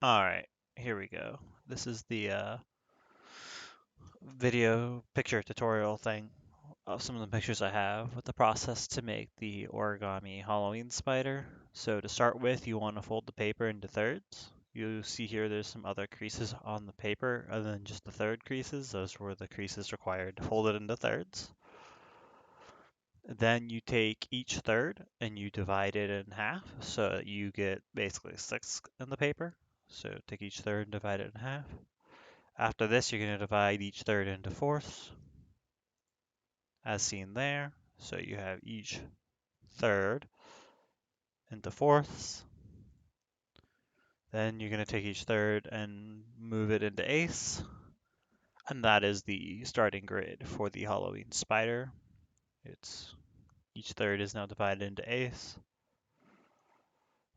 All right, here we go. This is the video picture tutorial thing of some of the pictures I have with the process to make the origami Halloween spider. So to start with, you want to fold the paper into thirds. You see here there's some other creases on the paper other than just the third creases. Those were the creases required to fold it into thirds. Then you take each third and you divide it in half so that you get basically six in the paper. So take each third and divide it in half. After this, you're going to divide each third into fourths, as seen there. So you have each third into fourths. Then you're going to take each third and move it into eighths. And that is the starting grid for the Halloween spider. It's each third is now divided into eighths.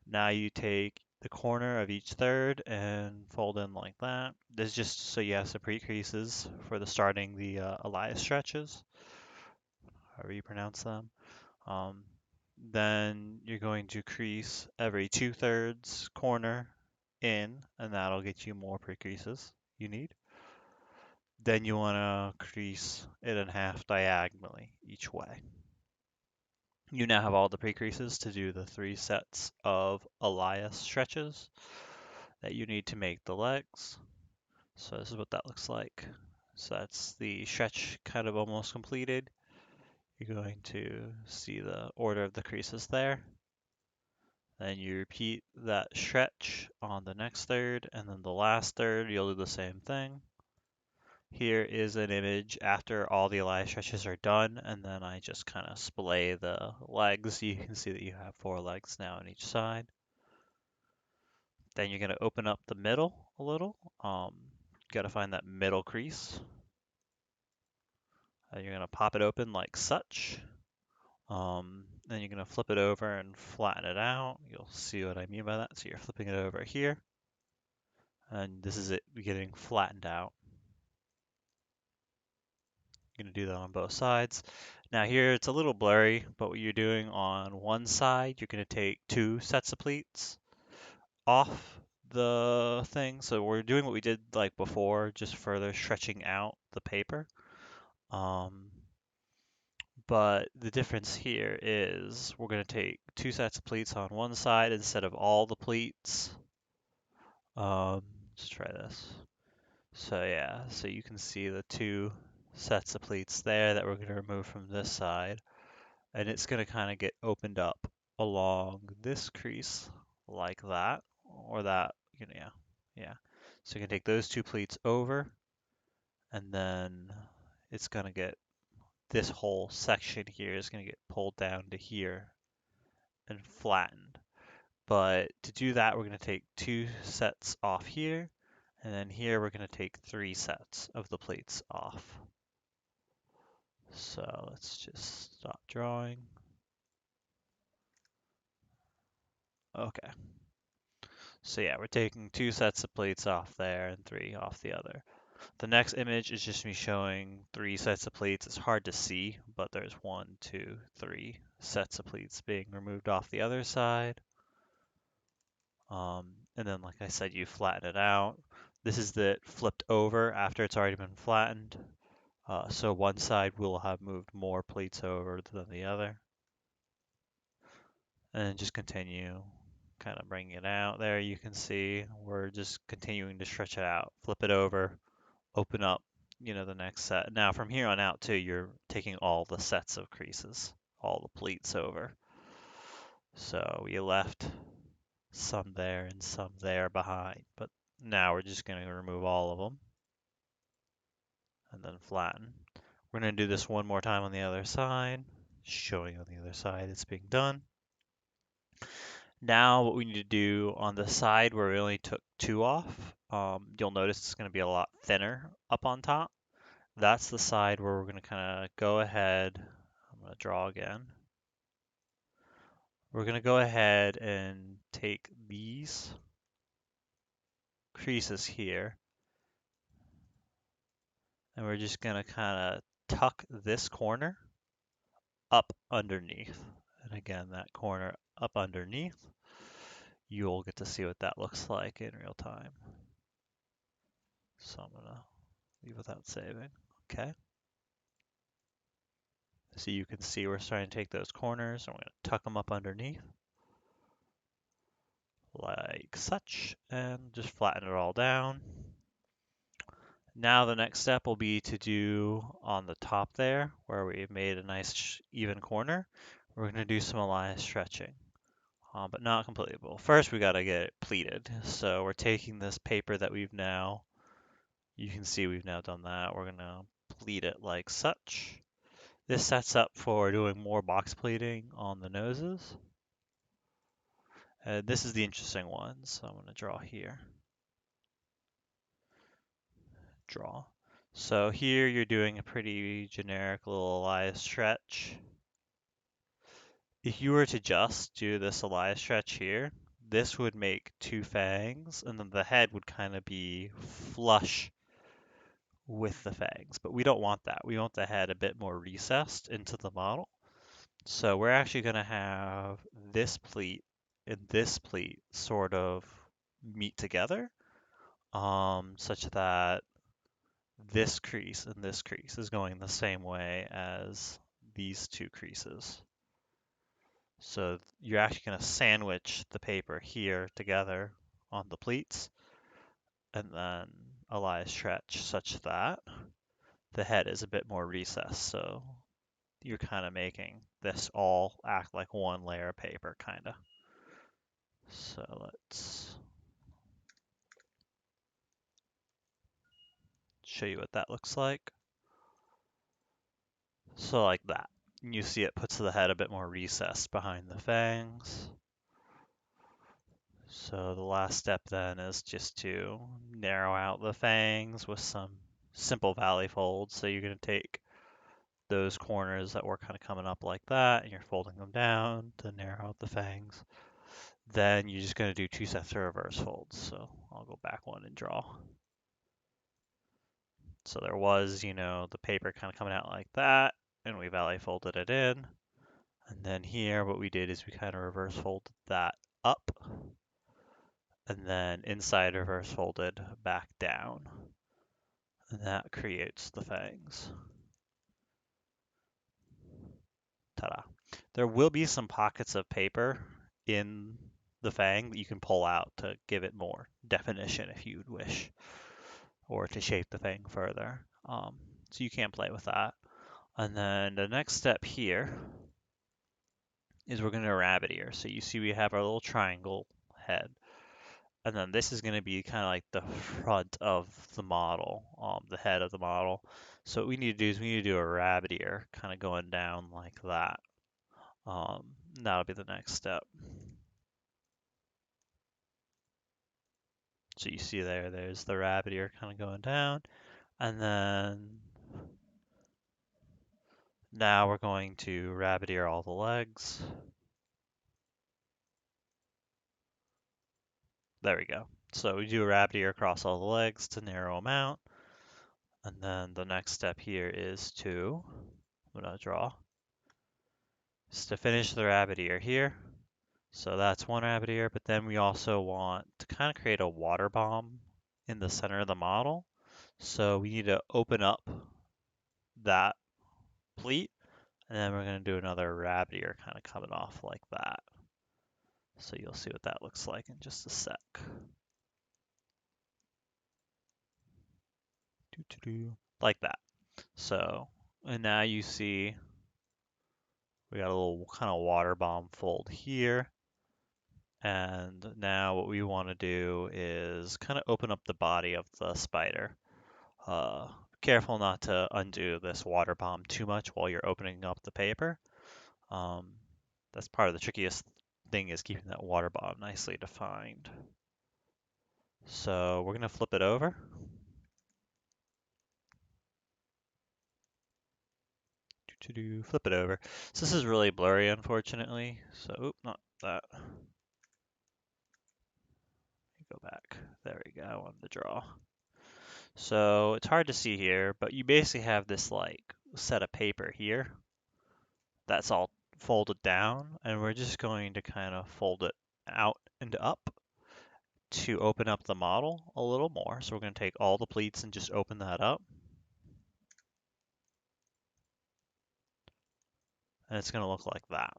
Now you take the corner of each third and fold in like that. This is just so you have some pre-creases for the starting the Elias stretches, however you pronounce them. Um, then you're going to crease every 2/3 corner in, and that'll get you more pre-creases you need. Then you want to crease it in half diagonally each way. You now have all the pre-creases to do the 3 sets of Elias stretches that you need to make the legs. So this is what that looks like. So that's the stretch kind of almost completed. You're going to see the order of the creases there. Then you repeat that stretch on the next third, and then the last third, you'll do the same thing. Here is an image after all the Elias stretches are done, and then I just kind of splay the legs. You can see that you have 4 legs now on each side. Then you're going to open up the middle a little. Got to find that middle crease. You're going to pop it open like such. Then you're going to flip it over and flatten it out. You'll see what I mean by that. So you're flipping it over here, and this is it getting flattened out. You're going to do that on both sides. Now here it's a little blurry, but what you're doing on one side, you're going to take 2 sets of pleats off the thing. So we're doing what we did like before, just further stretching out the paper. But the difference here is we're going to take 2 sets of pleats on one side instead of all the pleats. Let's try this. So yeah, so you can see the 2 sets of pleats there that we're going to remove from this side. And it's going to kind of get opened up along this crease like that, or that, yeah, yeah. So you can take those 2 pleats over, and then it's going to get, this whole section here is going to get pulled down to here and flattened. But to do that, we're going to take 2 sets off here, and then here we're going to take 3 sets of the plates off. So let's just stop drawing. Okay. So yeah, we're taking 2 sets of plates off there and 3 off the other. The next image is just me showing 3 sets of plates. It's hard to see, but there's 1, 2, 3 sets of plates being removed off the other side. And then, like I said, you flatten it out. This is the flipped over after it's already been flattened. So one side will have moved more plates over than the other. And then just continue kind of bringing it out. There you can see we're just continuing to stretch it out. Flip it over, open up, the next set. Now from here on out too, you're taking all the sets of creases, all the pleats over. So we left some there and some there behind, but now we're just going to remove all of them and then flatten. We're going to do this one more time on the other side, showing on the other side it's being done. Now what we need to do on the side where we only took 2 off, you'll notice it's going to be a lot thinner up on top. That's the side where we're going to kind of go ahead. I'm going to draw again. We're going to go ahead and take these creases here, and we're just going to kind of tuck this corner up underneath. And again, that corner up underneath. you'll get to see what that looks like in real time. So I'm gonna leave without saving. Okay. So you can see we're starting to take those corners and we're gonna tuck them up underneath like such and just flatten it all down. Now the next step will be to do on the top there where we've made a nice even corner. We're going to do some align stretching, but not completely. Well, first we got to get it pleated. So we're taking this paper that you can see we've now done that. We're going to pleat it like such. This sets up for doing more box pleating on the noses. This is the interesting one, so I'm going to draw here. Draw. So here you're doing a pretty generic little Elias stretch. If you were to just do this Elias stretch here, this would make two fangs, and then the head would kind of be flush with the fangs. But we don't want that. We want the head a bit more recessed into the model. So we're actually going to have this pleat and this pleat sort of meet together, such that this crease and this crease is going the same way as these two creases. So you're actually going to sandwich the paper here together on the pleats and then Elias stretch such that the head is a bit more recessed. So you're kind of making this all act like one layer of paper, kind of. So let's show you what that looks like. So like that. You see it puts the head a bit more recessed behind the fangs. So the last step then is just to narrow out the fangs with some simple valley folds. So you're going to take those corners that were kind of coming up like that and you're folding them down to narrow out the fangs. Then you're just going to do two sets of reverse folds. So I'll go back one and draw. So there was, the paper kind of coming out like that and we valley folded it in. And then here what we did is we kind of reverse folded that up and then inside reverse folded back down. And that creates the fangs. Ta-da. There will be some pockets of paper in the fang that you can pull out to give it more definition if you'd wish, or to shape the fang further. So you can play with that. And then the next step here is we're going to rabbit ear. So you see we have our little triangle head. And then this is going to be kind of like the front of the model, the head of the model. So what we need to do is we need to do a rabbit ear kind of going down like that. That'll be the next step. So you see there's the rabbit ear kind of going down. And then now we're going to rabbit ear all the legs. There we go. So we do a rabbit ear across all the legs to narrow them out. And then the next step here is I'm going to draw, is to finish the rabbit ear here. So that's one rabbit ear, but then we also want to kind of create a water bomb in the center of the model. So we need to open up that pleat, and then we're going to do another rabbit ear kind of coming off like that. So you'll see what that looks like in just a sec. Like that. So, and now you see we got a little kind of water bomb fold here. And now what we want to do is kind of open up the body of the spider. Careful not to undo this water bomb too much while you're opening up the paper. That's part of the trickiest thing, is keeping that water bomb nicely defined. So we're going to flip it over. Flip it over. So this is really blurry, unfortunately. So, not that. Go back. There we go. I wanted to draw. So it's hard to see here, but you basically have this like set of paper here that's all folded down, and we're just going to kind of fold it out and up to open up the model a little more. So we're going to take all the pleats and just open that up. And it's going to look like that.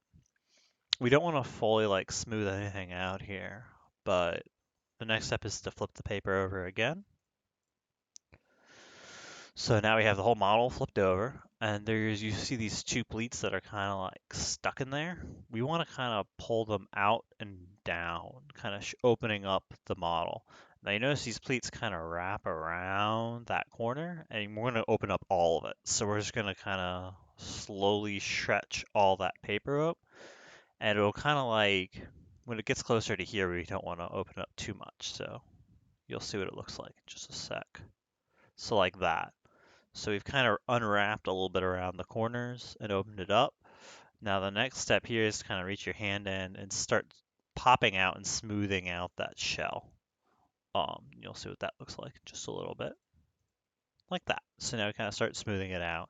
We don't want to fully like smooth anything out here, but the next step is to flip the paper over again. So now we have the whole model flipped over, and you see these two pleats that are kind of like stuck in there. We want to kind of pull them out and down, kind of opening up the model. Now you notice these pleats kind of wrap around that corner, and we're going to open up all of it. So we're just going to kind of slowly stretch all that paper up, and it'll kind of like, when it gets closer to here, we don't want to open up too much. So you'll see what it looks like in just a sec. So like that. So we've kind of unwrapped a little bit around the corners and opened it up. Now the next step here is to kind of reach your hand in and start popping out and smoothing out that shell. You'll see what that looks like in just a little bit. Like that. So now we kind of start smoothing it out.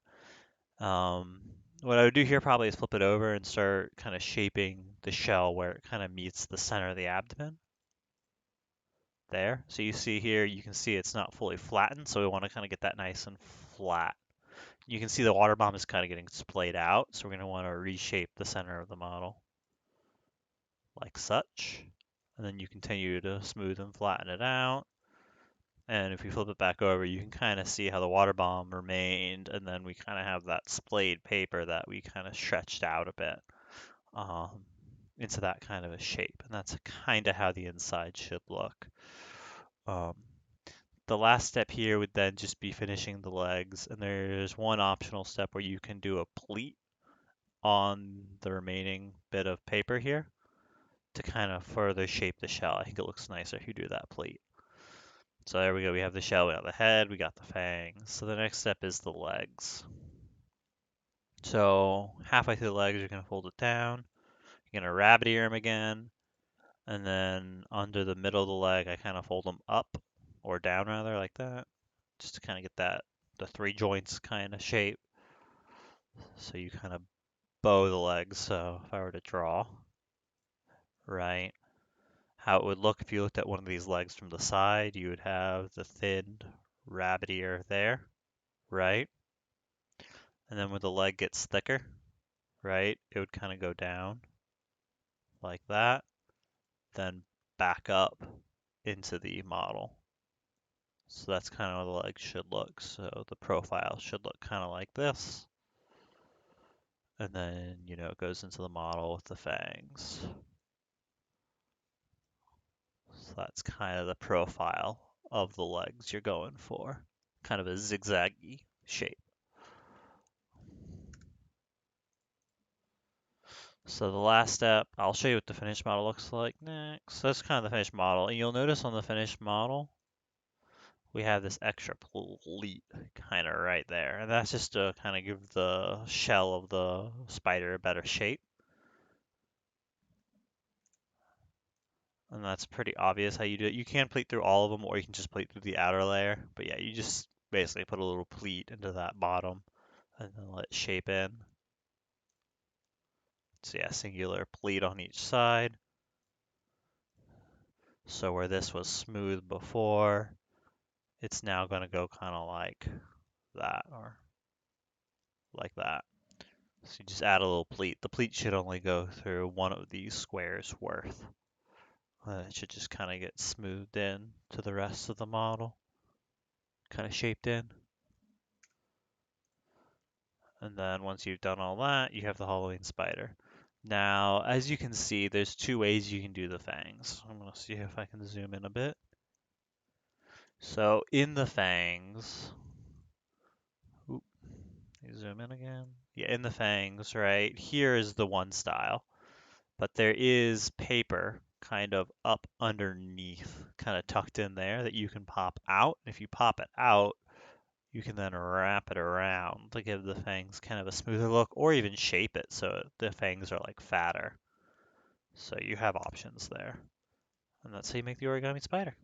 What I would do here probably is flip it over and start kind of shaping the shell where it kind of meets the center of the abdomen. There. So you see here, you can see it's not fully flattened, so we want to kind of get that nice and flat. You can see the water bomb is kind of getting splayed out, so we're going to want to reshape the center of the model like such. And then you continue to smooth and flatten it out. And if we flip it back over, you can kind of see how the water bomb remained, and then we kind of have that splayed paper that we kind of stretched out a bit um, into that kind of a shape. And that's kind of how the inside should look. Um, the last step here would then just be finishing the legs, and there's one optional step where you can do a pleat on the remaining bit of paper here to kind of further shape the shell. I think it looks nicer if you do that pleat. So there we go. We have the shell, we got the head, we got the fangs. So the next step is the legs. So halfway through the legs, you're going to fold it down. You're going to rabbit ear them again. And then under the middle of the leg, I kind of fold them up or down rather, like that, just to kind of get the three joints kind of shape. So you kind of bow the legs. So if I were to draw, right, how it would look if you looked at one of these legs from the side, you would have the thin rabbit ear there, right? And then when the leg gets thicker, right, it would kind of go down like that, then back up into the model. So that's kind of how the leg should look. So the profile should look kind of like this. And then, it goes into the model with the fangs. So that's kind of the profile of the legs you're going for. Kind of a zigzaggy shape. So the last step, I'll show you what the finished model looks like next. So that's kind of the finished model. And you'll notice on the finished model, we have this extra pleat kind of right there. And that's just to kind of give the shell of the spider a better shape. And that's pretty obvious how you do it. You can pleat through all of them, or you can just pleat through the outer layer. But yeah, you just basically put a little pleat into that bottom and then let it shape in. So yeah, singular pleat on each side. So where this was smooth before, it's now going to go kind of like that or like that. So you just add a little pleat. The pleat should only go through one of these squares worth. It should just kind of get smoothed in to the rest of the model, kind of shaped in. And then once you've done all that, you have the Halloween spider. Now, as you can see, there's two ways you can do the fangs. I'm going to see if I can zoom in a bit. So in the fangs, oop, zoom in again. Yeah, in the fangs, right? Here is the one style, but there is paper kind of up underneath, kind of tucked in there that you can pop out. If you pop it out, you can then wrap it around to give the fangs kind of a smoother look, or even shape it so the fangs are like fatter. So you have options there. And that's how you make the origami spider.